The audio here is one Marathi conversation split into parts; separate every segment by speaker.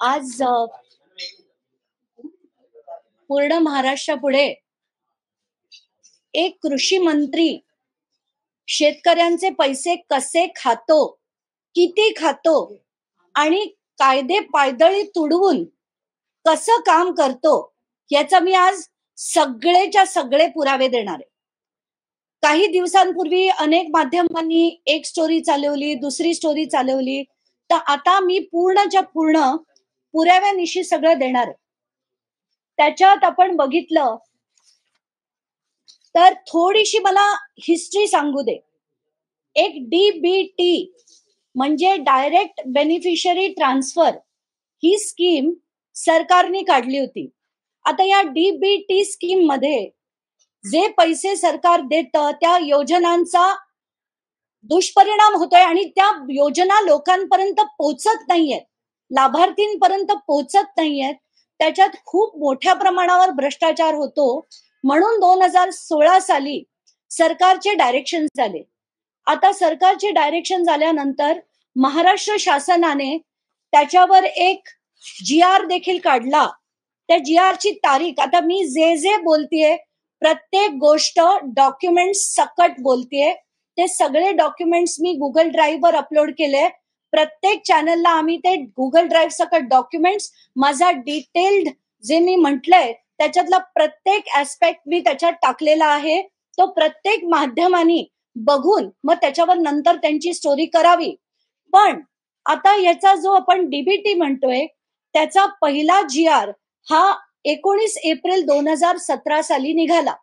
Speaker 1: आज पूर्ण महाराष्ट्रापुढे एक कृषी मंत्री शेतकऱ्यांचे पैसे कसे खातो, किती खातो आणि कायदे पायदळी तुडवून कसं काम करतो याचा मी आज सगळेच्या सगळे पुरावे देणार आहे. काही दिवसांपूर्वी अनेक माध्यमांनी एक स्टोरी चालवली, दुसरी स्टोरी चालवली, तर आता मी पूर्णच्या पूर्ण पुराव्यानिशी सगळं देणार आहे. त्याच्यात आपण बघितलं तर थोडीशी मला हिस्ट्री सांगू दे. एक डीबीटी म्हणजे डायरेक्ट बेनिफिशियरी ट्रान्सफर ही स्कीम सरकारने काढली होती. आता या डीबीटी स्कीम मध्ये जे पैसे सरकार देतं त्या योजनांचा दुष्परिणाम होतोय आणि त्या योजना लोकांपर्यंत पोहोचत नाहीयेत, लाभार्थींपर्यंत पोहोचत नाहीयेत. त्याच्यात खूप मोठ्या प्रमाणावर भ्रष्टाचार होतो. म्हणून 2016 साली सरकारचे डायरेक्शन झाले. आता सरकारचे डायरेक्शन झाल्यानंतर महाराष्ट्र शासनाने त्याच्यावर एक GR देखील काढला. त्या GR ची तारीख, आता मी जे बोलतेय प्रत्येक गोष्ट डॉक्युमेंट्स सकट बोलतेय. ते सगळे डॉक्युमेंट्स मी गुगल ड्राईव्ह वर अपलोड केले. प्रत्येक चॅनलला आम्ही ते गुगल ड्राईव्ह सकट डॉक्युमेंट्स, माझा डिटेल्ड जे मी म्हटलंय त्याच्यातला प्रत्येक ऍस्पेक्ट मी त्याच्यात टाकलेला आहे. तो प्रत्येक माध्यमांनी बघून मग त्याच्यावर नंतर त्यांची स्टोरी करावी. पण आता याचा जो आपण डीबीटी म्हणतोय त्याचा पहिला GR हा 19 एप्रिल 2017 साली निघाला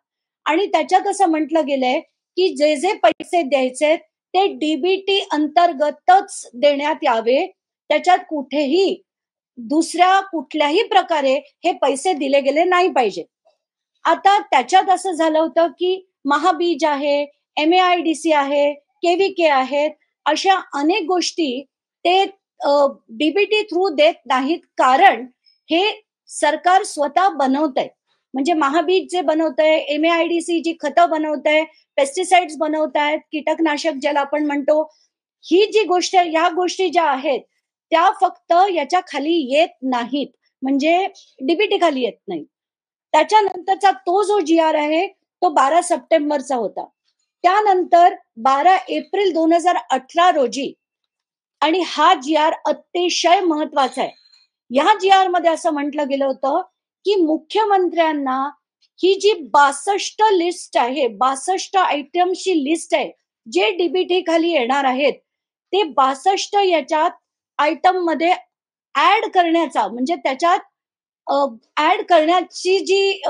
Speaker 1: आणि त्याच्यात असं म्हटलं गेलंय की जे पैसे द्यायचे ते डीबीटी अंतर्गतच देण्यात यावे. त्याच्यात कुठेही दुसऱ्या कुठल्याही प्रकारे हे पैसे दिले गेले नाही पाहिजे. आता त्याच्यात असं झालं होतं की महाबीज आहे, MAIDC आहे, KVK आहेत, अशा अनेक गोष्टी ते डीबीटी थ्रू देत नाहीत. कारण हे सरकार स्वतः बनवतंय. म्हणजे महाबीज जे बनवतंय, MAIDC जी खतं बनवतंय, पेस्टिसाइड्स बनवतायत, कीटकनाशक ज्याला आपण म्हणतो, ही जी गोष्ट, या गोष्टी ज्या आहेत त्या फक्त याच्या खाली येत नाहीत, म्हणजे डीबीटी खाली येत नाही. त्याच्यानंतरचा तो जो GR आहे तो 12 सप्टेंबरचा होता. त्यानंतर 12 एप्रिल 2018 रोजी, आणि हा GR अतिशय महत्वाचा आहे. या GR मध्ये असं म्हटलं गेलं होतं की मुख्यमंत्र्यांना ही जी 62 लिस्ट आहे, 62 आयटमची लिस्ट आहे जे डीबीटी खाली येणार आहेत, ते 62 याच्यात आयटम मध्ये ऍड करण्याचा, म्हणजे त्याच्यात ऍड करण्याची जी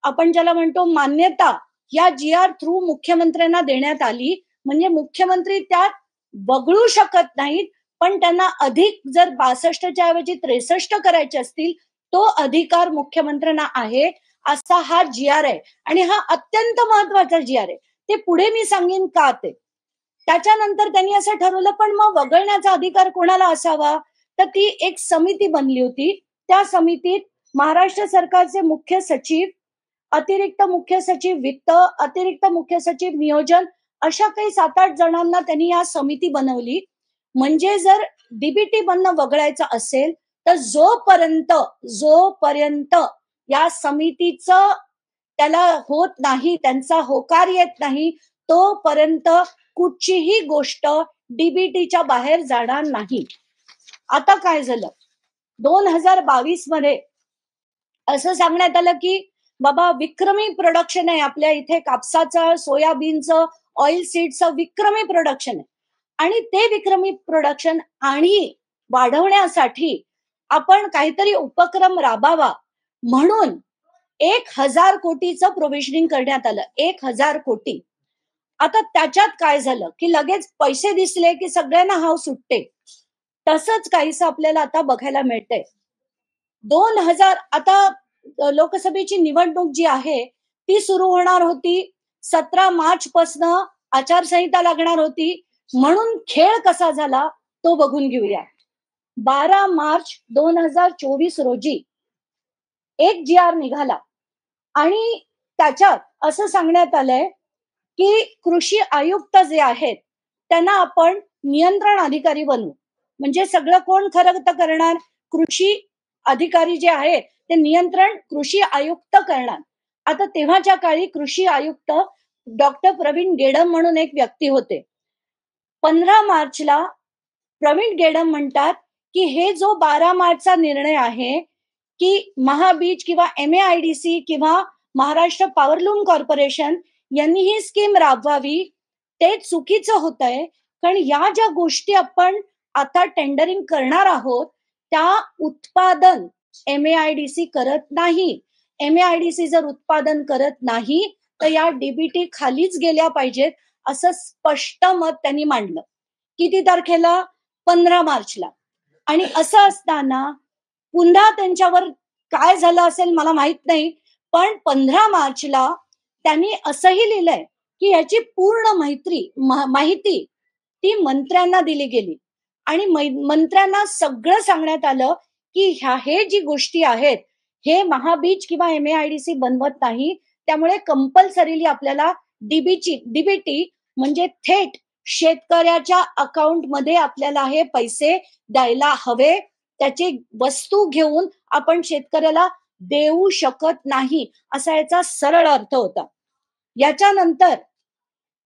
Speaker 1: आपण ज्याला म्हणतो मान्यता, या GR थ्रू मुख्यमंत्र्यांना देण्यात आली. म्हणजे मुख्यमंत्री त्यात वगळू शकत नाहीत, पण त्यांना अधिक जर 62च्या ऐवजी 63 करायचे असतील तो अधिकार मुख्यमंत्र्यांना आहे. असा हा GR आहे आणि हा अत्यंत महत्वाचा GR आहे. ते पुढे मी सांगेन का ते. त्याच्यानंतर त्यांनी असं ठरवलं, पण मग वगळण्याचा अधिकार कोणाला असावा, तर ती एक समिती बनली होती. त्या समितीत महाराष्ट्र सरकारचे मुख्य सचिव, अतिरिक्त मुख्य सचिव वित्त, अतिरिक्त मुख्य सचिव नियोजन, अशा काही 7-8 जणांना त्यांनी या समिती बनवली. म्हणजे जर डीबीटी बनणं वगळायचं असेल तर जोपर्यंत या समितीचं त्याला होत नाही, त्यांचा होकार येत नाही, तोपर्यंत कुठचीही गोष्ट डीबीटीच्या बाहेर जाणार नाही. आता काय झालं, 2022 मध्ये असं सांगण्यात आलं की बाबा विक्रमी प्रोडक्शन आहे आपल्या इथे, कापसाचं, सोयाबीनचं, ऑइल सीडचं विक्रमी प्रोडक्शन आहे. आणि ते विक्रमी प्रोडक्शन आणि वाढवण्यासाठी आपण काहीतरी उपक्रम राबावा म्हणून 1000 कोटीचं प्रोव्हिजनिंग करण्यात आलं. 1000 कोटी. आता त्याच्यात काय झालं की लगेच पैसे दिसले की सगळ्यांना हाव सुटते. तसंच काहीसं आपल्याला आता बघायला मिळतंय. 2000 आता लोकसभेची निवडणूक जी आहे ती सुरू होणार होती. 17 मार्च पासून आचारसंहिता लागणार होती. म्हणून खेळ कसा झाला तो बघून घेऊया. 12 मार्च 2024 रोजी एक GR निघाला आणि त्याच्यात असं सांगण्यात आलंय की कृषी आयुक्त जे आहेत त्यांना आपण नियंत्रण अधिकारी बनवू. म्हणजे सगळं कोण खरं करणार, कृषी अधिकारी जे आहेत ते नियंत्रण कृषी आयुक्त करणार. आता तेव्हाच्या काळी कृषी आयुक्त डॉक्टर प्रवीण गेडम म्हणून एक व्यक्ती होते. 15 मार्चला प्रवीण गेडम म्हणतात की हे जो 12 मार्चचा निर्णय आहे की महाबीज किंवा MAIDC किंवा महाराष्ट्र पॉवरलूम कॉर्पोरेशन यांनी ही स्कीम राबवावी, ते चुकीचं होतंय. कारण या ज्या गोष्टी आपण आता टेंडरिंग करणार आहोत त्या उत्पादन MAIDC करत नाही. MAIDC जर उत्पादन करत नाही तर या DBT खालीच गेल्या पाहिजेत असं स्पष्ट मत त्यांनी मांडलं. किती तारखेला? 15 मार्चला. आणि असं असताना पुन्हा त्यांच्यावर काय झालं असेल मला माहित नाही, पण 15 मार्चला त्यांनी असंही लिहिलंय की याची पूर्ण माहिती ती मंत्र्यांना दिली गेली आणि मंत्र्यांना सगळं सांगण्यात आलं की हे जी गोष्टी आहेत हे महाबीज किंवा MAIDC बनवत नाही, त्यामुळे कंपल्सरीली आपल्याला DBT म्हणजे थेट शेतकऱ्याच्या अकाउंटमध्ये आपल्याला हे पैसे द्यायला हवे. त्याची वस्तू घेऊन आपण शेतकऱ्याला देऊ शकत नाही असा याचा सरळ अर्थ होता. याच्यानंतर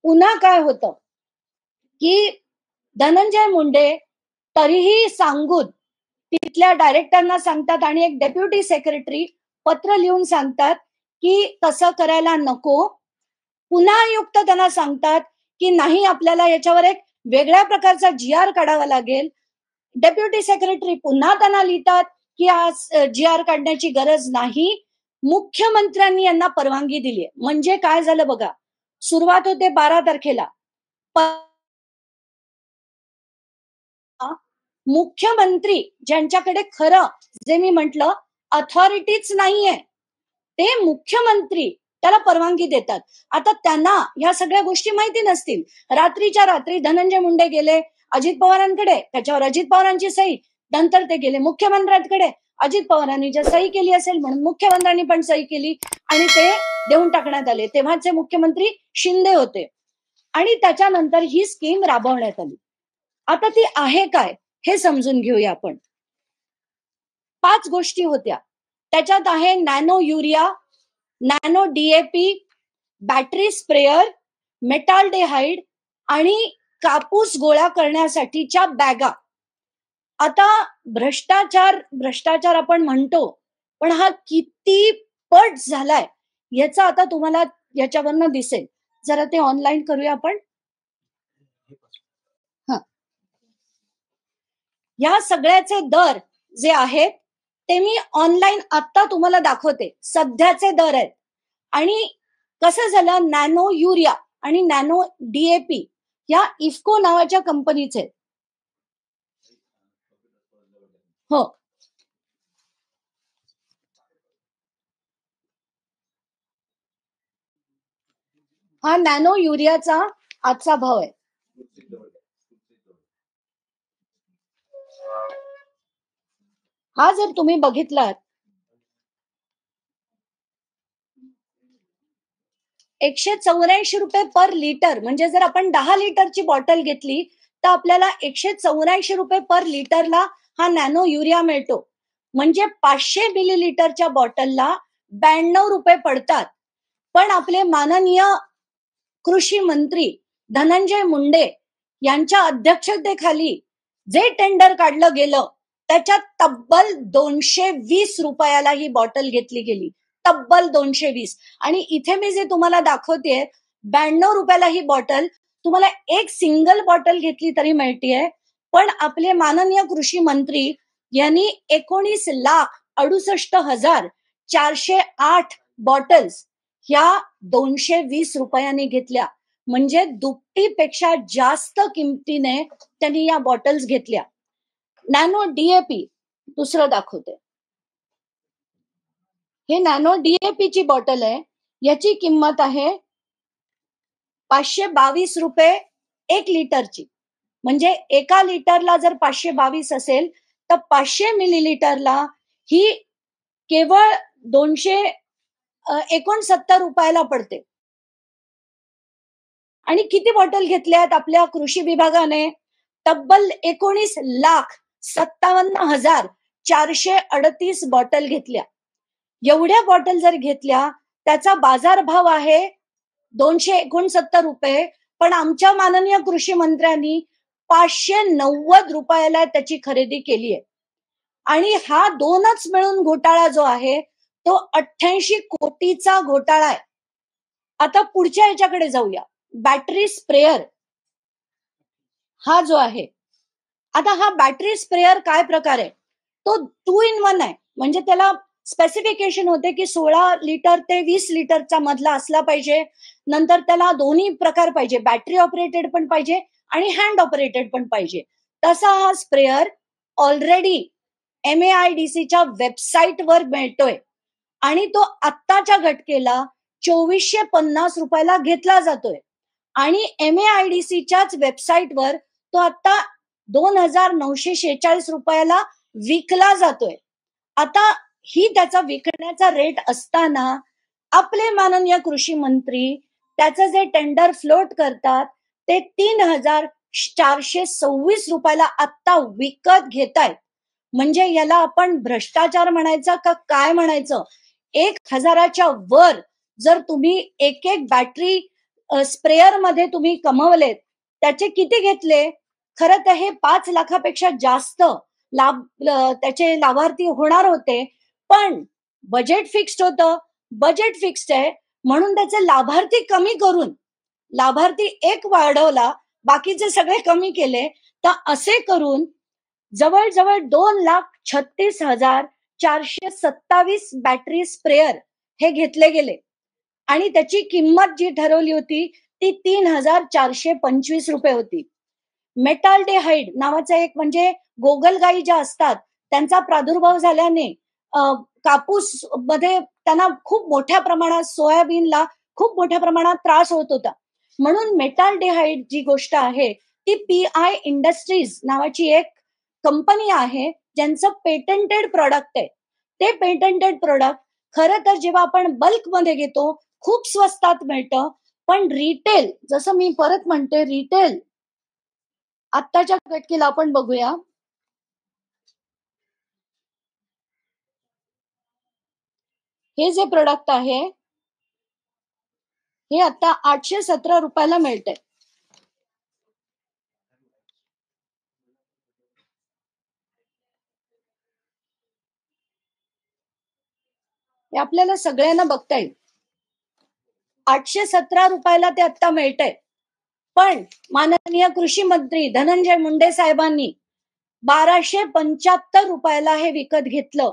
Speaker 1: पुन्हा काय होतं की धनंजय मुंडे तरीही सांगून तिथल्या डायरेक्टरना सांगतात आणि एक डेप्युटी सेक्रेटरी पत्र लिहून सांगतात की तसं करायला नको. पुन्हा आयुक्त त्यांना सांगतात की नाही, आपल्याला याच्यावर एक वेगळ्या प्रकारचा GR काढावा लागेल. डेप्युटी सेक्रेटरी पुन्हा त्यांना लिहितात की आज GR काढण्याची गरज नाही. मुख्यमंत्र्यांनी यांना परवानगी दिली. म्हणजे काय झालं बघा, सुरुवात होते 12 तारखेला. मुख्यमंत्री ज्यांच्याकडे खरं जे मी म्हंटल अथॉरिटीच नाहीये ते मुख्यमंत्री त्याला परवानगी देतात. आता त्यांना ह्या सगळ्या गोष्टी माहिती नसतील. रात्रीच्या रात्री धनंजय मुंडे गेले अजित पवारांकडे, त्याच्यावर अजित पवारांची सही. नंतर ते गेले मुख्यमंत्र्यांकडे, अजित पवारांनी जर सही केली असेल म्हणून मुख्यमंत्र्यांनी पण सही केली आणि ते देऊन टाकण्यात आले. तेव्हाचे मुख्यमंत्री शिंदे होते आणि त्याच्यानंतर ही स्कीम राबवण्यात आली. आता ती आहे काय हे समजून घेऊया आपण. 5 गोष्टी होत्या. त्याच्यात आहे nano urea, nano DAP, battery sprayer, metaldehyde आणि कापूस गोळा करण्यासाठीच्या बॅगा. आता भ्रष्टाचार आपण म्हणतो, पण हा किती पट झालाय याचा आता तुम्हाला याच्यावरनं दिसेल. जरा ते ऑनलाईन करूया आपण. या सगळ्याचे दर जे आहेत ते मी ऑनलाईन आता तुम्हाला दाखवते. सध्याचे दर आहेत. आणि कसं झालं, नॅनो युरिया आणि नॅनो DAP या इफ्को नावाच्या कंपनीचे. हो, हा नॅनो युरियाचा आजचा भाव आहे. हा जर तुम्ही बघितलात 184 रुपये पर लिटर. म्हणजे जर आपण 10 लिटरची बॉटल घेतली तर आपल्याला 184 रुपये पर लिटरला हा नॅनो युरिया मिळतो. म्हणजे 500 मिलीलिटरच्या बॉटलला 92 रुपये पडतात. पण आपले माननीय कृषी मंत्री धनंजय मुंडे यांच्या अध्यक्षतेखाली जे टेंडर काढलं गेलं त्याच्यात तब्बल 220 रुपयाला ही बॉटल घेतली गेली. तब्बल 220. आणि इथे मी जे तुम्हाला दाखवतेय 92 रुपयाला ही बॉटल तुम्हाला एक सिंगल बॉटल घेतली तरी मिळतीये. पण आपले माननीय कृषी मंत्री यांनी 19,68,408 बॉटल्स ह्या 220 रुपयांनी घेतल्या. म्हणजे दुपटीपेक्षा जास्त किमतीने त्यांनी या बॉटल्स घेतल्या. नॅनो DAP दुसरं दाखवते. हे नॅनो DAP ची बॉटल आहे. याची किंमत आहे 522 रुपये 1 लिटरची. म्हणजे एका लिटरला जर 522 असेल तर 500 मिलीलिटरला ही केवळ 269 रुपयाला पडते. आणि किती बॉटल घेतल्यात आपल्या कृषी विभागाने? तब्बल 19,57,000 438 बॉटल घेतल्या. एवढ्या बॉटल जर घेतल्या, त्याचा बाजारभाव आहे 269 रुपये, पण आमच्या माननीय कृषी मंत्र्यांनी 590 रुपयाला त्याची खरेदी केली आहे. आणि हा दोनच मिळून घोटाळा जो आहे तो 88 कोटीचा घोटाळा आहे. आता पुढच्या ह्याच्याकडे जाऊया. बॅटरी स्प्रेअर हा जो आहे, आता हा बॅटरी स्प्रेअर काय प्रकार आहे, तो 2 in 1 आहे. म्हणजे त्याला स्पेसिफिकेशन होते की 16 लिटर ते 20 लिटरचा मधला असला पाहिजे. नंतर त्याला दोन्ही प्रकार पाहिजे, बॅटरी ऑपरेटेड पण पाहिजे आणि हँड ऑपरेटेड पण पाहिजे. तसा हा स्प्रेअर ऑलरेडी MAIDCच्या वेबसाईटवर मिळतोय आणि तो आत्ताच्या घटकेला 2450 रुपयाला घेतला जातोय. आणि MAIDCच्याच वेबसाईटवर तो आता 2946 रुपयाला विकला जातोय. आता ही त्याचा विकण्याचा रेट असताना आपले माननीय कृषी मंत्री त्याचं जे टेंडर फ्लोट करतात ते 3426 रुपयाला आत्ता विकत घेतायत. म्हणजे याला आपण भ्रष्टाचार म्हणायचा का काय म्हणायचं? 1000च्या वर जर तुम्ही एक बॅटरी स्प्रेअर मध्ये तुम्ही कमवलेत, त्याचे किती घेतले? खरं तर हे 5 लाखापेक्षा जास्त त्याचे लाभार्थी होणार होते, पण बजेट फिक्स्ड होतं. बजेट फिक्स्ड आहे म्हणून त्याचे लाभार्थी कमी करून लाभार्थी एक वाढवला, बाकीचे सगळे कमी केले. तर असे करून जवळजवळ 2,36,427 बॅटरी स्प्रेअर हे घेतले गेले आणि त्याची किंमत जी ठरवली होती ती 3,425 रुपये होती. मेटाल्डेहाइड नावाचा एक म्हणजे गोगलगाई ज्या असतात त्यांचा प्रादुर्भाव झाल्याने कापूस मध्ये त्यांना खूप मोठ्या प्रमाणात, सोयाबीनला खूप मोठ्या प्रमाणात त्रास होत होता. म्हणून मेटाल्डेहाइड जी गोष्ट आहे ती PI इंडस्ट्रीज नावाची एक कंपनी आहे ज्यांचं पेटंटेड प्रोडक्ट आहे. ते पेटंटेड प्रोडक्ट खरं तर जेव्हा आपण बल्क मध्ये घेतो खूप स्वस्तात मिळतं, पण रिटेल, जसं मी परत म्हणते, रिटेल आत्ताच्या घटकेला आपण बघूया. हे जे प्रोडक्ट आहे हे आता 817 रुपयाला मिळतंय. हे आपल्याला सगळ्यांना बघता येईल. 817 रुपयाला ते आता मिळतंय. पण माननीय कृषी मंत्री धनंजय मुंडे साहेबांनी 1275 रुपयाला हे विकत घेतलं.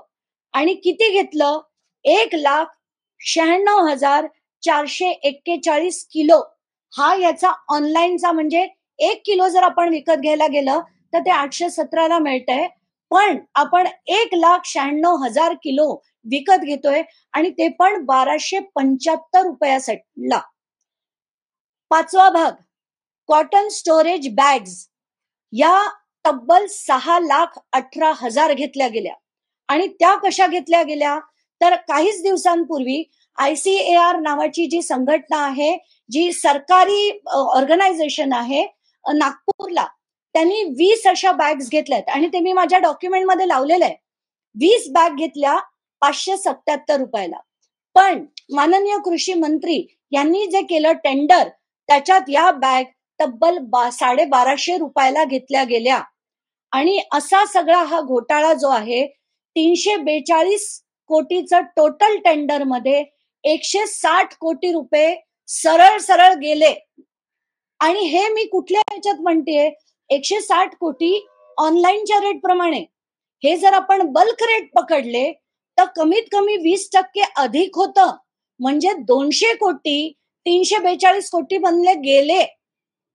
Speaker 1: आणि किती घेतलं? 1,96,441 किलो हा याचा ऑनलाईनचा, म्हणजे 1 किलो जर आपण विकत घ्यायला गेलं तर ते 817ला मिळतंय. पण आपण 1,96,000 किलो विकत घेतोय आणि ते पण 1275 रुपयाला. 5वा भाग, कॉटन स्टोरेज बॅग्स या तब्बल 6,18,000 घेतल्या गेल्या. आणि त्या कशा घेतल्या गेल्या? तर काहीच दिवसांपूर्वी ICAR नावाची जी संघटना आहे, जी सरकारी ऑर्गनायझेशन आहे नागपूरला, त्यांनी 20 अशा बॅग्स घेतल्यात आणि ते मी माझ्या डॉक्युमेंट मध्ये लावलेलं आहे. 20 बॅग घेतल्या 577 रुपयाला. पण माननीय कृषी मंत्री यांनी जे केलं टेंडर, त्याच्यात या बॅग तब्बल 1250 रुपयाला घेतल्या गेल्या. आणि असा सगळा हा घोटाळा जो आहे, 342 कोटीचं टोटल टेंडर मध्ये 160 कोटी रुपये सरळ सरळ गेले. आणि हे मी कुठल्या ह्याच्यात म्हणतेय, 160 कोटी ऑनलाईनच्या रेट प्रमाणे. हे जर आपण बल्क रेट पकडले तर कमीत कमी 20% अधिक होतं. म्हणजे 200 कोटी 342 कोटी बनले गेले.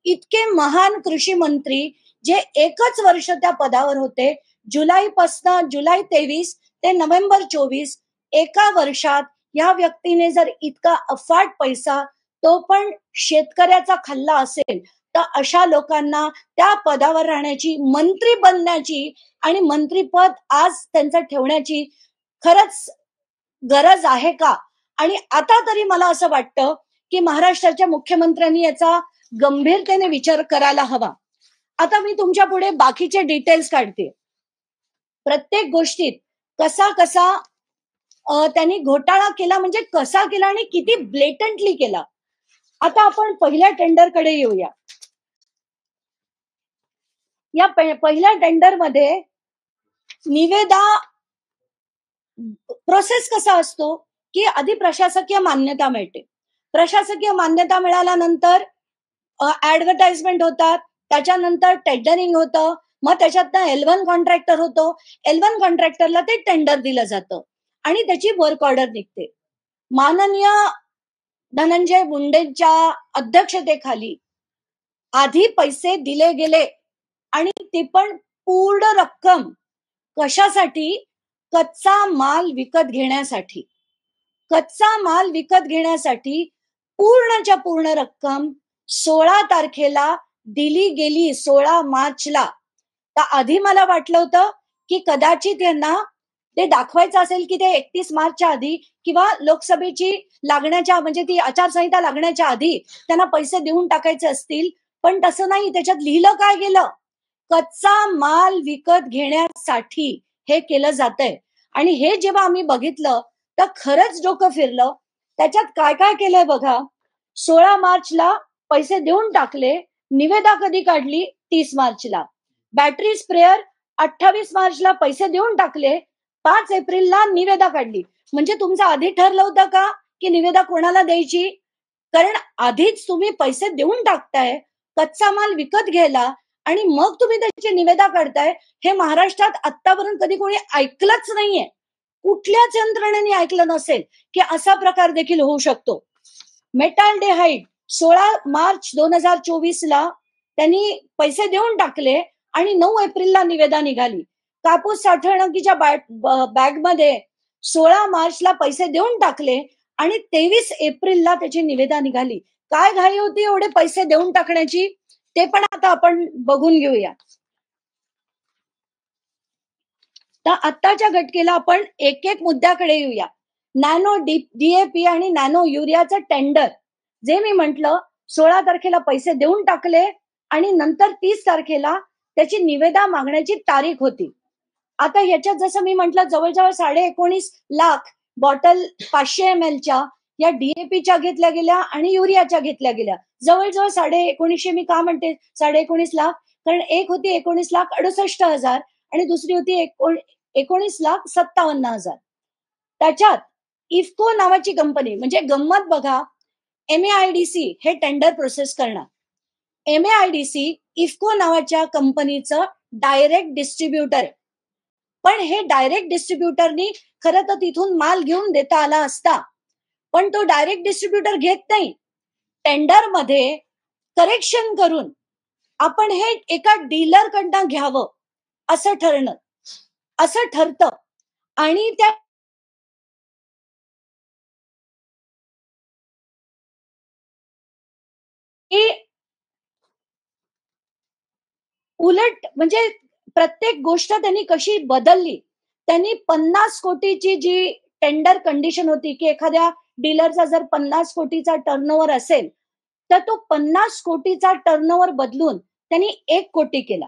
Speaker 1: इतके महान कृषी मंत्री जे एकच वर्ष त्या पदावर होते, जुलै 23 ते नोव्हेंबर 24, एका वर्षात या व्यक्तीने जर इतका अफाट पैसा, तो पण शेतकऱ्याचा खाल्ला असेल, तर अशा लोकांना त्या पदावर राहण्याची, मंत्री बनण्याची आणि मंत्रीपद आज त्यांचं ठेवण्याची खरंच गरज आहे का? आणि आता तरी मला असं वाटतं की महाराष्ट्राच्या मुख्यमंत्र्यांनी याचा गंभीरतेने विचार करायला हवा. आता मी तुमच्या पुढे बाकीचे डिटेल्स काढते. प्रत्येक गोष्टीत कसा कसा त्यांनी घोटाळा केला, म्हणजे कसा केला आणि किती ब्लेटंटली केला. आता आपण पहिल्या टेंडरकडे येऊया. या पहिल्या टेंडरमध्ये निविदा प्रोसेस कसा असतो, की आधी प्रशासकीय मान्यता मिळते. प्रशासकीय मान्यता मिळाल्यानंतर ऍडव्हर्टाइजमेंट होतात, त्याच्यानंतर टेंडरिंग होतं, मग त्याच्यातनं L1 कॉन्ट्रॅक्टर होतो. L1 कॉन्ट्रॅक्टरला ते टेंडर दिलं जातं आणि त्याची वर्क ऑर्डर निघते. माननीय धनंजय मुंडेंच्या अध्यक्षतेखाली आधी पैसे दिले गेले आणि ते पण पूर्ण रक्कम कशासाठी? कच्चा माल विकत घेण्यासाठी. कच्चा माल विकत घेण्यासाठी पूर्णच्या पूर्ण रक्कम 16 तारखेला दिली गेली, 16 मार्चला. तर आधी मला वाटलं होतं की कदाचित यांना ते दाखवायचं असेल की ते 31 मार्चच्या आधी किंवा लोकसभेची लागण्याच्या, म्हणजे ती आचारसंहिता लागण्याच्या आधी त्यांना पैसे देऊन टाकायचे असतील. पण तसं नाही. त्याच्यात लिहिलं काय गेलं? कच्चा माल विकत घेण्यासाठी हे केलं जातंय. आणि हे जेव्हा आम्ही बघितलं तर खरंच डोकं फिरलं. त्याच्यात काय काय केलंय बघा. 16 मार्चला पैसे देऊन टाकले. निविदा कधी काढली? 30 मार्चला. बॅटरी स्प्रेअर 28 मार्चला पैसे देऊन टाकले. 5 एप्रिलला निविदा काढली. म्हणजे तुमचं आधी ठरलं होतं का की निविदा कोणाला द्यायची? कारण आधीच तुम्ही पैसे देऊन टाकताय कच्चा माल विकत घ्यायला आणि मग तुम्ही त्याची निविदा काढताय. हे महाराष्ट्रात आतापर्यंत कधी कोणी ऐकलंच नाहीये. कुठल्याच यंत्रणेने ऐकलं नसेल की असा प्रकार देखील होऊ शकतो. मेटाल्डेहाइड 16 मार्च 2024 ला त्यांनी पैसे देऊन टाकले आणि 9 एप्रिलला निविदा निघाली. कापूस साठवणुकीच्या बॅगमध्ये 16 मार्चला पैसे देऊन टाकले आणि 23 एप्रिलला त्याची निविदा निघाली. काय घाई होती एवढे पैसे देऊन टाकण्याची? ते पण आता आपण बघून घेऊया. तर आत्ताच्या घटकेला आपण एक एक मुद्द्याकडे येऊया. नॅनो डीएपी आणि नॅनो युरियाचं टेंडर, जे मी म्हंटल 16 तारखेला पैसे देऊन टाकले आणि नंतर 30 तारखेला त्याची निविदा मागण्याची तारीख होती. आता ह्याच्यात जसं मी म्हंटल जवळजवळ 19.5 लाख बॉटल 500 ml च्या या डीएपीच्या घेतल्या गेल्या आणि युरियाच्या घेतल्या गेल्या. जवळजवळ 19.5 मी का म्हणते 19.5 लाख? कारण एक होती 19,68,000 आणि दुसरी होती 19,57,000. त्याच्यात इफको नावाची कंपनी, म्हणजे गंमत बघा, MAIDC हे टेंडर प्रोसेस करणार. MAIDC इफको नावाच्या कंपनीचं डायरेक्ट डिस्ट्रीब्युटर आहे. पण हे डायरेक्ट डिस्ट्रीब्युटरनी खरं तर तिथून माल घेऊन देता आला असता, पण तो डायरेक्ट डिस्ट्रीब्युटर घेत नाही. टेंडर मध्ये करेक्शन करून आपण हे एका डीलर कडनं घ्यावं असं ठरतं. आणि त्या उलट म्हणजे प्रत्येक गोष्ट त्यांनी कशी बदलली. त्यांनी 50 कोटीची जी टेंडर कंडिशन होती की एखाद्या डीलरचा जर 50 कोटीचा टर्नओव्हर असेल तर तो 50 कोटीचा टर्नओव्हर बदलून त्यांनी 1 कोटी केला.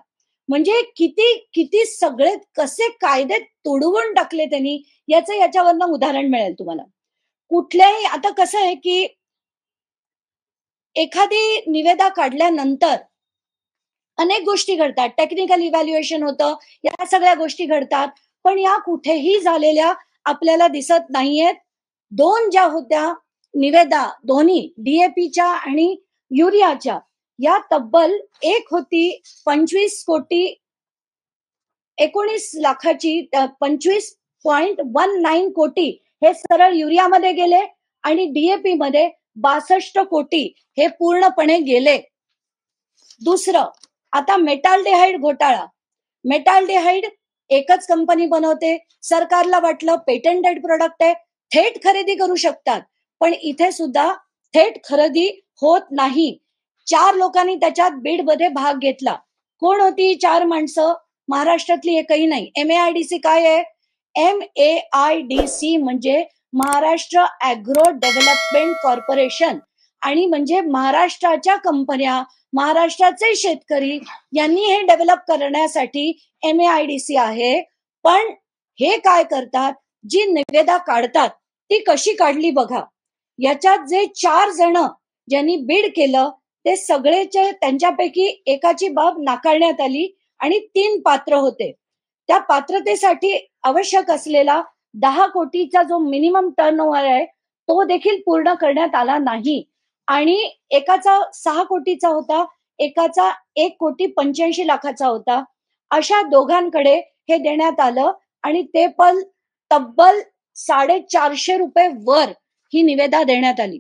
Speaker 1: म्हणजे किती किती सगळे कसे कायदे तोडवून टाकले त्यांनी, याचं याच्यावरनं उदाहरण मिळेल तुम्हाला. कुठल्याही, आता कसं आहे की एखादी निविदा काढल्यानंतर अनेक गोष्टी घडतात. टेक्निकल इव्हॅल्युएशन होतं, या सगळ्या गोष्टी घडतात. पण या कुठेही झालेल्या आपल्याला दिसत नाहीयेत. 2 ज्या होत्या निविदा, दोन्ही डीएपीच्या आणि युरियाच्या, या तब्बल एक होती 25 कोटी 19 लाखाची, 25.19 कोटी हे सरळ युरियामध्ये गेले आणि डीएपी मध्ये 62 कोटी हे पूर्णपणे गेले. दुसरं, आता मेटाल्डेहाइड घोटाळा. मेटाल्डेहाइड एकच कंपनी बनवते. सरकारला वाटलं पेटंटेड प्रोडक्ट आहे, थेट खरेदी करू शकतात. पण इथे सुद्धा थेट खरेदी होत नाही. 4 लोकांनी त्याच्यात बीड मध्ये भाग घेतला. कोण होती 4 माणसं? महाराष्ट्रातली एकही नाही. MAIDC काय आहे? MAIDC म्हणजे महाराष्ट्र ऍग्रो डेव्हलपमेंट कॉर्पोरेशन. आणि म्हणजे महाराष्ट्राच्या कंपन्या, महाराष्ट्राचे शेतकरी यांनी हे डेव्हलप करण्यासाठी MAIDC आहे. पण हे काय करतात, जी निविदा काढतात ती कशी काढली बघा. याच्यात जे 4 जण ज्यांनी बीड केलं ते सगळेचे त्यांच्यापैकी एकाची बाब नाकारण्यात आली आणि 3 पात्र होते. त्या पात्रतेसाठी आवश्यक असलेला 10 कोटीचा जो मिनिमम टर्नओव्हर आहे तो देखील पूर्ण करण्यात आला नाही आणि एकाचा 6 कोटीचा होता, एकाचा 1,85,00,000 होता. अशा दोघांकडे हे देण्यात आलं आणि ते पण तब्बल ₹450 वर ही निविदा देण्यात आली.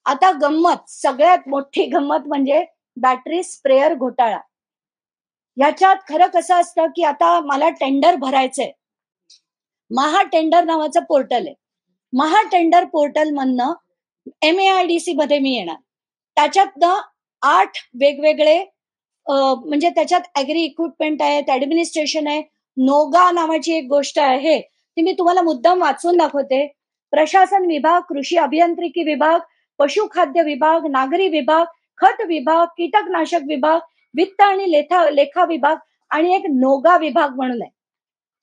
Speaker 1: आता गंमत, सगळ्यात मोठी गंमत म्हणजे बॅटरी स्प्रेअर घोटाळा. ह्याच्यात खरं कसं असतं, की आता मला टेंडर भरायचंय. महा टेंडर नावाचं पोर्टल आहे. महा टेंडर पोर्टल मधनं MAIDC मध्ये मी येणार. त्याच्यातनं 8 वेगवेगळे म्हणजे त्याच्यात ऍग्री इक्विपमेंट आहेत, ऍडमिनिस्ट्रेशन आहे. नोगा नावाची एक गोष्ट आहे, ती मी तुम्हाला मुद्दाम वाचून दाखवते. प्रशासन विभाग, कृषी अभियांत्रिकी विभाग, पशुखाद्य विभाग, नागरी विभाग, खत विभाग, कीटकनाशक विभाग, वित्त आणि लेखा विभाग आणि एक नोगा विभाग म्हणून आहे.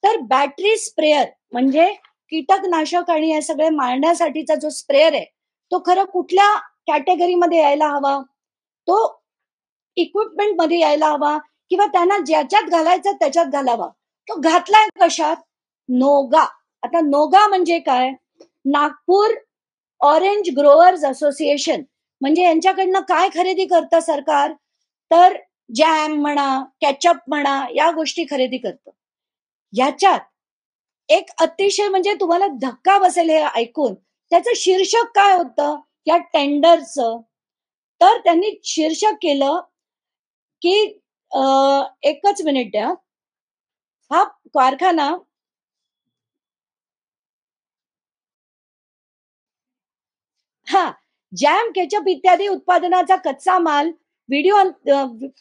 Speaker 1: तर बॅटरी स्प्रेअर म्हणजे कीटकनाशक आणि हे सगळे मारण्यासाठीचा जो स्प्रेअर आहे तो खरं कुठल्या कॅटेगरीमध्ये यायला हवा, तो इक्विपमेंट मध्ये यायला हवा किंवा त्यांना ज्याच्यात घालायचं त्याच्यात घालावा. तो घातलाय कशात? नोगा. आता नोगा म्हणजे काय? Nagpur orange growers association. म्हणजे यांच्याकडनं काय खरेदी करतं सरकार? तर जॅम म्हणा, केचप म्हणा, या गोष्टी खरेदी करतं. याच्यात एक अतिशय म्हणजे तुम्हाला धक्का बसेल हे ऐकून. त्याचं शीर्षक काय होतं या टेंडरचं? तर त्यांनी शीर्षक केलं की एकच मिनिट द्या. हा कारखाना जॅम, केचप इत्यादी उत्पादनाचा कच्चा माल व्हिडिओ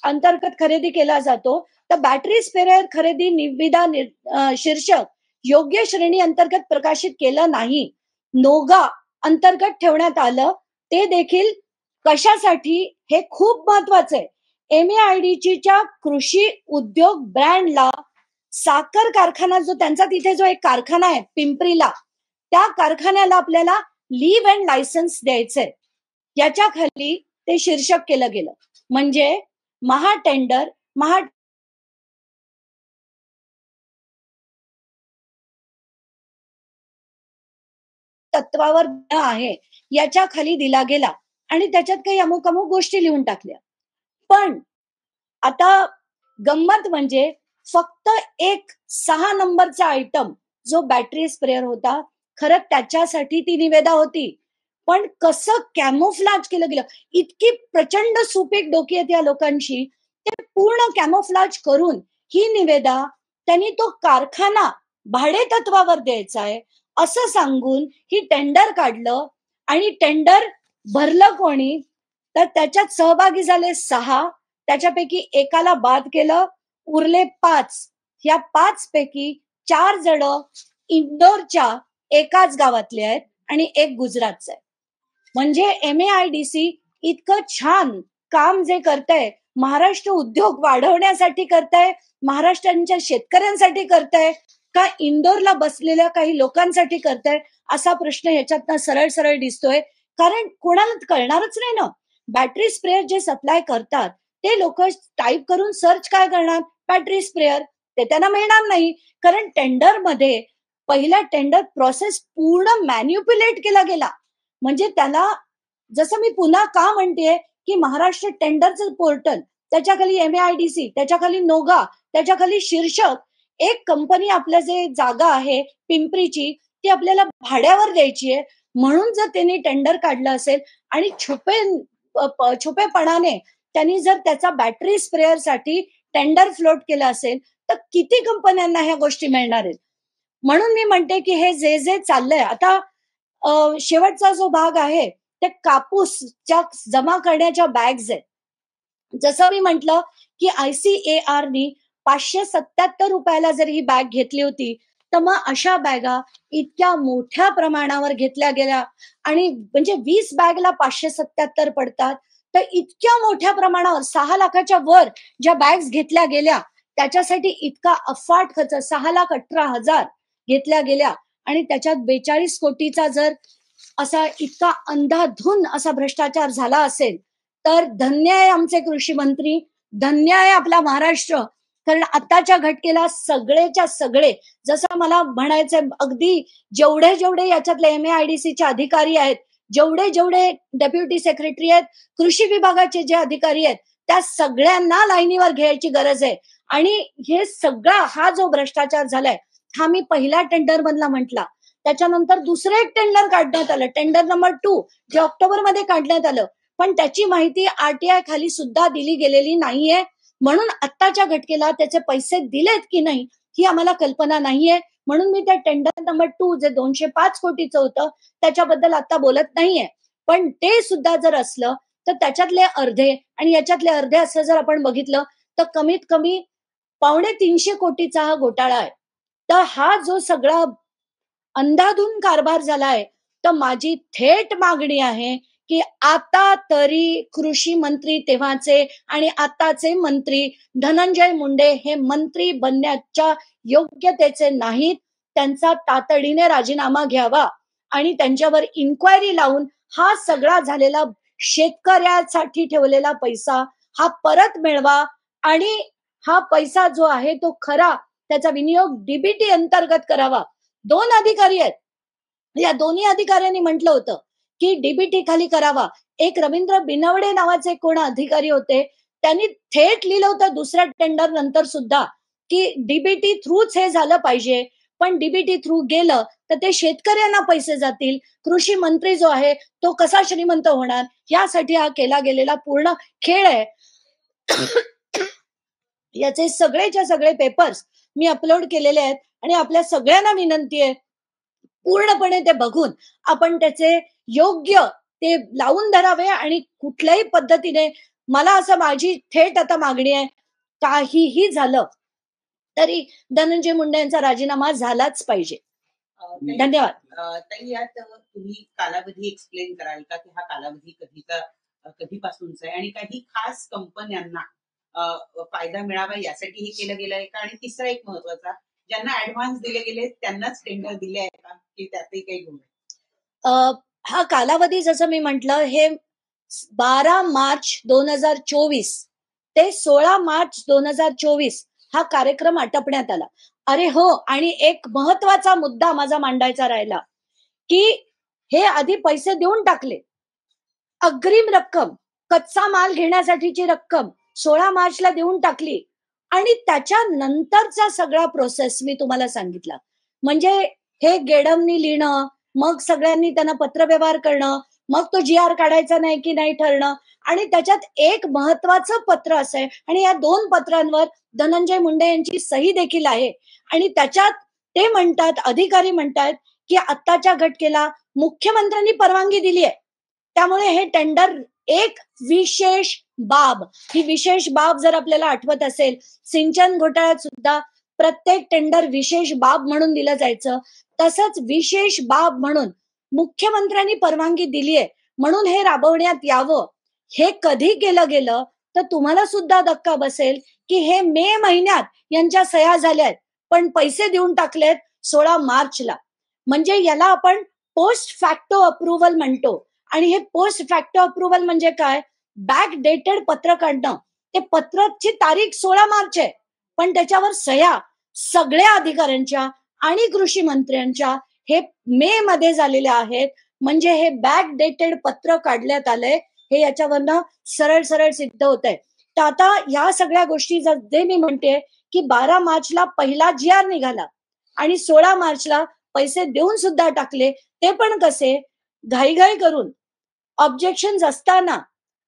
Speaker 1: अंतर्गत खरेदी केला जातो. तर बॅटरी स्प्रेअर खरेदी निविदा शीर्षक योग्य श्रेणी अंतर्गत प्रकाशित केलं नाही. नोगा अंतर्गत ठेवण्यात आलं. ते देखील कशासाठी हे खूप महत्वाचं आहे. MAIDCच्या कृषी उद्योग ब्रँडला साखर कारखाना जो त्यांचा तिथे जो एक कारखाना आहे पिंपरीला, त्या कारखान्याला आपल्याला लीव्ह अँड लायसन्स द्यायचंय. याच्या खाली ते शीर्षक केलं गेलं. म्हणजे महा टेंडर, महा तत्वावर आहे याच्या खाली दिला गेला आणि त्याच्यात काही अमुक अमुक गोष्टी लिहून टाकल्या. पण आता गंमत म्हणजे फक्त एक 6 नंबरचा आयटम जो बॅटरी स्प्रेअर होता, खरं त्याच्यासाठी ती निविदा होती. पण कसं कॅमोफ्लाज केलं गेलं, इतकी प्रचंड सुपीक डोकी आहेत या लोकांची. ते पूर्ण कॅमोफ्लाज करून ही निविदा त्यांनी तो कारखाना भाडे तत्वावर द्यायचा आहे असं सांगून ही टेंडर काढलं आणि टेंडर भरलं कोणी? तर त्याच्यात सहभागी झाले 6. त्याच्यापैकी एकाला बाद केलं, उरले 5. या 5 पैकी 4 जण इंदोरच्या एकाच गावातले आहेत आणि एक गुजरातचा आहे. म्हणजे MAIDC इतकं छान काम जे करतंय, महाराष्ट्र उद्योग वाढवण्यासाठी करताय, महाराष्ट्राच्या शेतकऱ्यांसाठी करताय का इंदोरला बसलेल्या काही लोकांसाठी करताय, असा प्रश्न याच्यातनं सरळ सरळ दिसतोय. कारण कोणाला कळणारच नाही ना. बॅटरी स्प्रेअर जे सप्लाय करतात ते लोक टाईप करून सर्च काय करणार? Battery sprayer. ते त्यांना मिळणार नाही. कारण टेंडर मध्ये पहिला टेंडर प्रोसेस पूर्ण मॅन्युप्युलेट केला गेला. म्हणजे त्याला जसं मी पुन्हा का म्हणतेय की महाराष्ट्र टेंडरचं पोर्टल, त्याच्या खाली MAIDC, त्याच्या खाली नोगा, त्याच्या खाली शीर्षक, एक कंपनी आपल्या जे जागा आहे पिंपरीची ती आपल्याला भाड्यावर द्यायची आहे म्हणून जर त्यांनी टेंडर काढलं असेल आणि छुपेपणाने त्यांनी जर त्याचा बॅटरी स्प्रेअर साठी टेंडर फ्लोट केला असेल तर किती कंपन्यांना ह्या गोष्टी मिळणार आहेत. म्हणून मी म्हणते की हे जे जे चाललंय आता शेवटचा जो भाग आहे ते कापूसच्या जमा करण्याच्या बॅग्स आहेत. जसं मी म्हंटल की ICAR नी ₹577 जर ही बॅग घेतली होती तर मग अशा बॅगा इतक्या मोठ्या प्रमाणावर घेतल्या गेल्या आणि म्हणजे 20 बॅगला 577 पडतात. तर इतक्या मोठ्या प्रमाणावर 6 लाखाच्या वर ज्या बॅग्स घेतल्या गेल्या त्याच्यासाठी इतका अफाट खर्च 6,18,000 घेतल्या गेल्या आणि त्याच्यात 42 कोटीचा जर असा इतका अंधाधुंद असा भ्रष्टाचार झाला असेल तर धन्य आहे आमचे कृषी मंत्री, धन्य आहे आपला महाराष्ट्र. कारण आताच्या घटकेला सगळेच्या सगळे, जसं मला म्हणायचंय, अगदी जेवढे जेवढे याच्यातले MAIDCचे अधिकारी आहेत, जेवढे जेवढे डेप्युटी सेक्रेटरी आहेत, कृषी विभागाचे जे अधिकारी आहेत, त्या सगळ्यांना लाईनीवर घ्यायची गरज आहे. आणि हे सगळा हा जो भ्रष्टाचार झालाय हा मी पहिल्या टेंडर मधला म्हटला. त्याच्यानंतर दुसरं एक टेंडर काढण्यात आलं, टेंडर नंबर 2, जे ऑक्टोबरमध्ये काढण्यात आलं, पण त्याची माहिती RTI खाली सुद्धा दिली गेलेली नाहीये. म्हणून आत्ताच्या घटकेला त्याचे पैसे दिलेत की नाही ही आम्हाला कल्पना नाहीये. म्हणून मी त्या टेंडर नंबर 2 जे 205 कोटीचं होतं त्याच्याबद्दल आता बोलत नाहीये. पण ते सुद्धा जर असलं तर त्याच्यातले अर्धे आणि याच्यातले अर्धे असं जर आपण बघितलं तर कमीत कमी 250 कोटीचा हा घोटाळा आहे. तर हा जो सगळा अंधाधुंद कारभार झालाय, तर माझी थेट मागणी आहे की आता तरी कृषी मंत्री तेव्हाचे आणि आताचे मंत्री धनंजय मुंडे हे मंत्री बनण्याच्या योग्यतेचे नाहीत. त्यांचा तातडीने राजीनामा घ्यावा आणि त्यांच्यावर इन्क्वायरी लावून हा सगळा झालेला शेतकऱ्यासाठी ठेवलेला पैसा हा परत मिळवा आणि हा पैसा जो आहे तो खरा त्याचा विनियोग DBT अंतर्गत करावा. 2 अधिकारी आहेत, या दोन्ही अधिकाऱ्यांनी म्हटलं होतं की DBT खाली करावा. एक रवींद्र बिनवडे नावाचे कोण अधिकारी होते, त्यांनी थेट लिहिलं होतं दुसऱ्या टेंडर नंतर सुद्धा की DBT थ्रूच हे झालं पाहिजे. पण DBT थ्रू गेलं तर ते शेतकऱ्यांना पैसे जातील, कृषी मंत्री जो आहे तो कसा श्रीमंत होणार, यासाठी हा केला गेलेला पूर्ण खेळ आहे. याचे सगळेच्या सगळे पेपर्स मी अपलोड केलेले आहेत आणि आपल्या सगळ्यांना विनंती आहे पूर्णपणे ते बघून आपण त्याचे योग्य ते लावून धरावे. आणि कुठल्याही पद्धतीने मला असं माझी थेट आता मागणी आहे, काहीही झालं तरी धनंजय मुंडे यांचा राजीनामा झालाच पाहिजे. धन्यवाद.
Speaker 2: ताई, यात तुम्ही कालावधी एक्सप्लेन कराल का की हा कालावधी कधीपासूनचा आहे आणि काही खास कंपन्यांना फायदा मिळावा यासाठी हे केलं गेलंय का? आणि तिसरा एक महत्वाचा, ज्यांना ऍडव्हान्स दिले गेले त्यांनाच टेंडर दिले आहे का की त्यातही काही गुण आहे?
Speaker 1: हा कालावधी जसं मी म्हटलं हे 12 मार्च 2024 ते 16 मार्च 2024 हा कार्यक्रम आटपण्यात आला. अरे हो, आणि एक महत्वाचा मुद्दा माझा मांडायचा राहिला की हे आधी पैसे देऊन टाकले, अग्रिम रक्कम, कच्चा माल घेण्यासाठीची रक्कम 16 मार्चला देऊन टाकली आणि त्याच्यानंतरचा सगळा प्रोसेस मी तुम्हाला सांगितला. म्हणजे हे गेडमनी लिहिणं, मग सगळ्यांनी त्यांना पत्रव्यवहार करणं, मग तो GR काढायचा नाही की नाही ठरणं, आणि त्याच्यात एक महत्वाचं पत्र असं आहे आणि या 2 पत्रांवर धनंजय मुंडे यांची सही देखील आहे. आणि त्याच्यात ते म्हणतात, अधिकारी म्हणतात की आत्ताच्या घटकेला मुख्यमंत्र्यांनी परवानगी दिली आहे, त्यामुळे हे टेंडर एक विशेष बाब, ही विशेष बाब जर आपल्याला आठवत असेल, सिंचन घोटाळ्यात सुद्धा प्रत्येक टेंडर विशेष बाब म्हणून दिलं जायचं, तसंच विशेष बाब म्हणून मुख्यमंत्र्यांनी परवानगी दिली आहे म्हणून हे राबवण्यात यावं. हे कधी केलं गेलं तर तुम्हाला सुद्धा धक्का बसेल की हे मे महिन्यात यांच्या सह्या झाल्यात पण पैसे देऊन टाकलेत 16 मार्चला. म्हणजे याला आपण पोस्ट फॅक्टो अप्रुव्हल म्हणतो. आणि हे पोस्ट फॅक्टो अप्रुव्हल म्हणजे काय? बॅक डेटेड पत्र काढणं. ते पत्राची तारीख 16 मार्च आहे पण त्याच्यावर सह्या सगळ्या अधिकाऱ्यांच्या आणि कृषी मंत्र्यांच्या हे मे मध्ये झालेल्या आहेत. म्हणजे हे बॅक डेटेड पत्र काढण्यात आलंय, हे याच्यावरनं सरळ सरळ सिद्ध होत आहे. तर आता या सगळ्या गोष्टी जे मी म्हणते की 12 मार्चला पहिला GR निघाला आणि 16 मार्चला पैसे देऊन सुद्धा टाकले, ते पण कसे? घाईघाई करून, ऑब्जेक्शन असताना,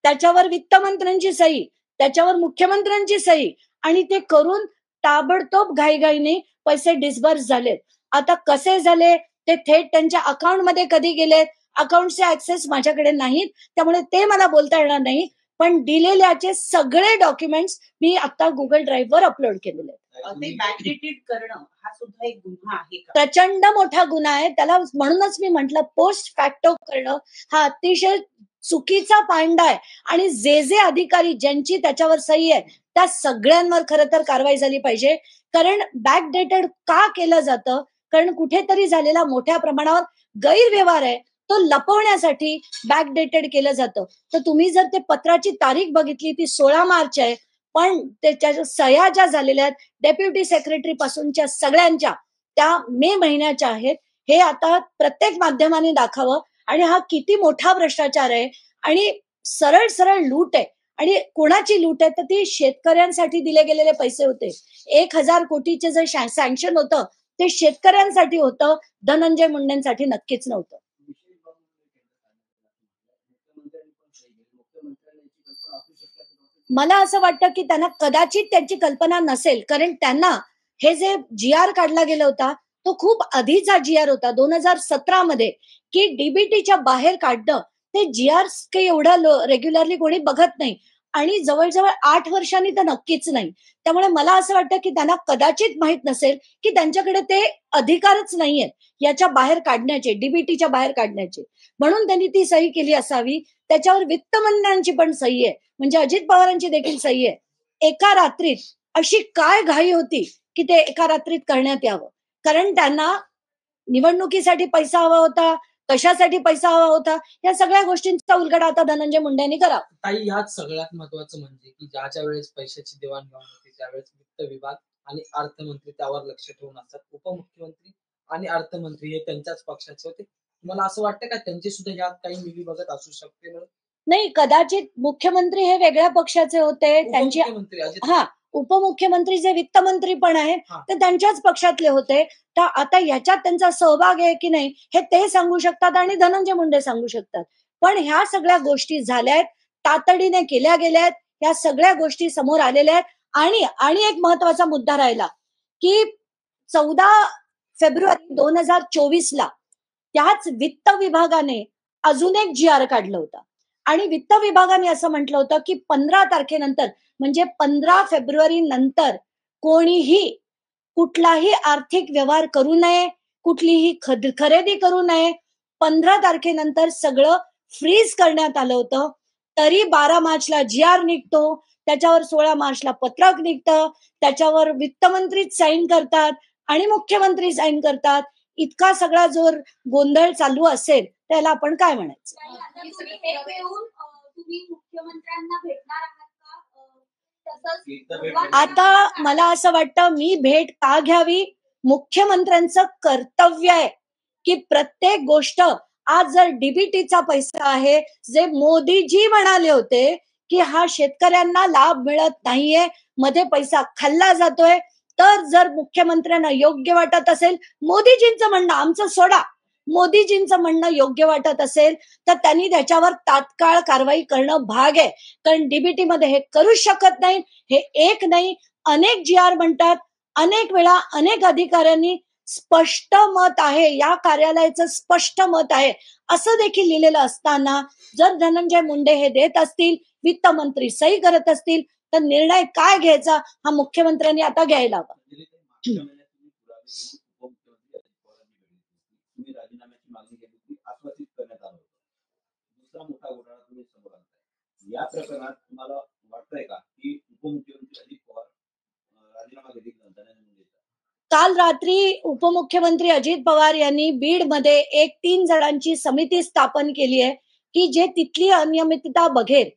Speaker 1: त्याच्यावर वित्तमंत्र्यांची सही, त्याच्यावर मुख्यमंत्र्यांची सही, आणि ते करून ताबडतोब घाईघाईने पैसे डिस्बर्स झालेत. आता कसे झाले ते थेट त्यांच्या अकाउंटमध्ये कधी गेलेत, अकाउंटचे ऍक्सेस माझ्याकडे नाहीत, त्यामुळे ते मला बोलता येणार नाही. पण दिलेल्याचे सगळे डॉक्युमेंट्स मी आता गुगल ड्राईव्हवर अपलोड केलेले आहेत.
Speaker 2: ते बॅकडेटेड करणं हा सुद्धा एक गुन्हा आहे का?
Speaker 1: प्रचंड मोठा गुन्हा आहे. त्याला म्हणूनच मी म्हटलं पोस्ट फॅक्टो करणं हा अतिशय चुकीचा पांडा आहे आणि जे अधिकारी ज्यांची त्याच्यावर सही आहे त्या सगळ्यांवर खरं तर कारवाई झाली पाहिजे. कारण बॅकडेटेड का केलं जातं? कारण कुठेतरी झालेला मोठ्या प्रमाणावर गैरव्यवहार आहे तो लपवण्यासाठी बॅकडेटेड केलं जातं. तर तुम्ही जर ते पत्राची तारीख बघितली ती 16 मार्च आहे, पण त्याच्या सह्या ज्या झालेल्या आहेत डेप्युटी सेक्रेटरी पासूनच्या सगळ्यांच्या त्या मे महिन्याच्या आहेत. हे आता प्रत्येक माध्यमाने दाखवावं आणि हा किती मोठा भ्रष्टाचार आहे आणि सरळ सरळ लूट आहे. आणि कोणाची लूट आहे तर ती शेतकऱ्यांसाठी दिले गेलेले पैसे होते. 1,000 कोटीचे जे सँक्शन होतं ते शेतकऱ्यांसाठी होतं, धनंजय मुंडेंसाठी नक्कीच नव्हतं. मला असं वाटतं की त्यांना कदाचित त्यांची कल्पना नसेल, कारण त्यांना हे जे GR काढला गेला होता तो खूप आधीचा GR होता 2017 मध्ये, की डीबीटीच्या बाहेर काढणं ते GR काही एवढं रेग्युलरली कोणी बघत नाही आणि जवळजवळ 8 वर्षांनी तर नक्कीच नाही. त्यामुळे मला असं वाटतं की त्यांना कदाचित माहित नसेल की त्यांच्याकडे ते अधिकारच नाहीयेत याच्या बाहेर काढण्याचे, डीबीटीच्या बाहेर काढण्याचे. म्हणून त्यांनी ती सही केली असावी. त्याच्यावर वित्तमंत्र्यांची पण सही आहे, म्हणजे अजित पवारांची देखील सही आहे. एका रात्रीत अशी काय घाई होती की ते एका रात्रीत करण्यात यावं? कारण त्यांना निवडणुकीसाठी पैसा हवा होता, कशासाठी पैसा हवा होता, या सगळ्या गोष्टींचा उलगडा आता धनंजय मुंडेंनी करावा.
Speaker 3: ताई, ह्यात सगळ्यात महत्वाचं म्हणजे की ज्या वेळेस पैशाची देवाणघेवाण होते त्यावेळेस वित्त विभाग आणि अर्थमंत्री त्यावर लक्ष ठेवून असतात. उपमुख्यमंत्री आणि अर्थमंत्री हे त्यांच्याच पक्षाचे होते. तुम्हाला असं वाटतं का त्यांची सुद्धा यात काही मिलीभगत असू शकते?
Speaker 1: नाही, कदाचित मुख्यमंत्री हे वेगळ्या पक्षाचे होते, त्यांची उपमुख्यमंत्री जे वित्तमंत्री पण आहेत ते त्यांच्याच पक्षातले होते. तर आता याच्यात त्यांचा सहभाग आहे की नाही हे ते सांगू शकतात आणि धनंजय मुंडे सांगू शकतात. पण ह्या सगळ्या गोष्टी झाल्या आहेत, तातडीने केल्या गेल्या आहेत, ह्या सगळ्या गोष्टी समोर आलेल्या आहेत. आणि एक महत्वाचा मुद्दा राहिला की 14 फेब्रुवारी 2024 ला त्याच वित्त विभागाने अजून एक GR काढलं होतं आणि वित्त विभागाने असं म्हटलं होतं की 15 तारखेनंतर म्हणजे 15 फेब्रुवारी नंतर कोणीही कुठलाही आर्थिक व्यवहार करू नये, कुठलीही खरेदी करू नये. 15 तारखेनंतर सगळं फ्रीज करण्यात आलं होतं. तरी 12 मार्चला GR निघतो, त्याच्यावर 16 मार्चला पत्रक निघतं, त्याच्यावर वित्तमंत्रीच साईन करतात आणि मुख्यमंत्री साईन करतात. इतका सगळा जोर गोंधळ चालू असेल त्याला आपण काय म्हणायचं? आता मला असं वाटतं मी भेट का घ्यावी? मुख्यमंत्र्यांचं कर्तव्य आहे की प्रत्येक गोष्ट, आज जर डीबीटीचा पैसा आहे, जे मोदीजी म्हणाले होते की हा शेतकऱ्यांना लाभ मिळत नाहीये, मध्ये पैसा खाल्ला जातोय, तर जर मुख्यमंत्र्यांना योग्य वाटत असेल, मोदीजींचं म्हणणं आमचं सोडा, मोदीजींचं म्हणणं योग्य वाटत असेल तर त्यांनी त्याच्यावर तात्काळ कारवाई करणं भाग आहे. कारण डीबीटी मध्ये हे करू शकत नाही. हे एक नाही, अनेक GR म्हणतात, अनेक वेळा अनेक अधिकाऱ्यांनी स्पष्ट मत आहे, या कार्यालयाचं स्पष्ट मत आहे असं देखील लिहिलेलं असताना जर धनंजय मुंडे हे देत असतील, वित्तमंत्री सही करत असतील, तर निर्णय काय घ्यायचा हा मुख्यमंत्र्यांनी आता घ्यायला हवा.
Speaker 4: राजीनाम्याची मागणी केली होती, आश्वासित करण्यात आलं होतं. दुसरा मोठा घोटाळा तुम्ही समोर आणताय. या प्रकरणात तुम्हाला वाटतंय का की उपमुख्यमंत्री अजित पवार राजीनामा घेतील धनंजय मुंडेचा?
Speaker 1: काल रात्री उपमुख्यमंत्री अजित पवार यांनी बीड मध्ये एक 3 जणांची समिती स्थापन केली आहे की जे तिथली अनियमितता बघेल.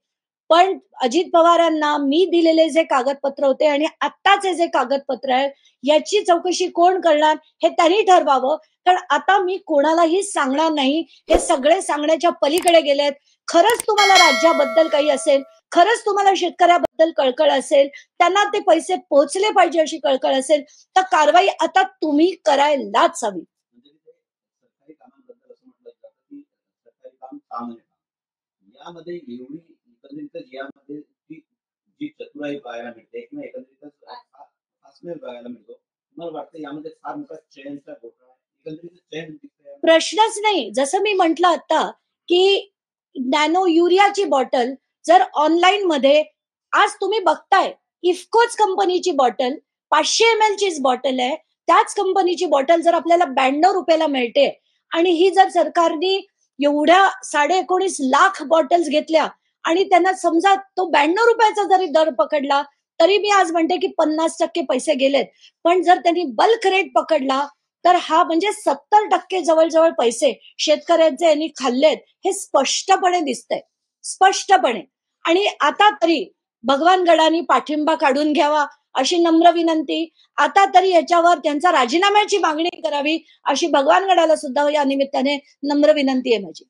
Speaker 1: पण अजित पवारांना मी दिलेले जे कागदपत्र होते आणि आत्ताचे जे कागदपत्र आहे याची चौकशी कोण करणार हे त्यांनी ठरवावं. कारण आता मी कोणालाही सांगणार नाही, हे सगळे सांगण्याच्या पलीकडे गेलेत. खरंच तुम्हाला राज्याबद्दल काही असेल, खरंच तुम्हाला शेतकऱ्याबद्दल कळकळ असेल, त्यांना ते पैसे पोहोचले पाहिजे अशी कळकळ असेल, तर कारवाई आता तुम्ही करायलाच हवी.
Speaker 4: सरकारी कामांबद्दल असं म्हटलं जातं की सरकारी काम यामध्ये एवढी एकंदरीतच यामध्ये जी चतुराई पाहायला मिळते किंवा एकंदरीतच फासमेल पाहायला मिळतो, तुम्हाला वाटतं यामध्ये फार मोठा चयनचा घोटाळा एकंदरीत चयन दिसतंय?
Speaker 1: प्रश्नच नाही. जसं मी म्हंटल आता की नॅनो युरियाची बॉटल जर ऑनलाईन मध्ये आज तुम्ही बघताय, इफकोच कंपनीची बॉटल 500 ml चीच बॉटल आहे, त्याच कंपनीची बॉटल जर आपल्याला 92 रुपयाला मिळते आणि ही जर सरकारने एवढ्या 19.5 लाख बॉटल्स घेतल्या आणि त्यांना समजा तो 92 रुपयाचा जरी दर पकडला तरी मी आज म्हणते की 50% पैसे गेलेत. पण जर त्यांनी बल्क रेट पकडला तर हा म्हणजे 70% जवळजवळ पैसे शेतकऱ्यांचे यांनी खाल्लेत हे स्पष्टपणे दिसतंय, स्पष्टपणे. आणि आता तरी भगवान गडानी पाठिंबा काढून घ्यावा अशी नम्र विनंती. आता तरी याच्यावर त्यांचा राजीनाम्याची मागणी करावी अशी भगवान गडाला सुद्धा या निमित्ताने नम्र विनंती आहे माझी.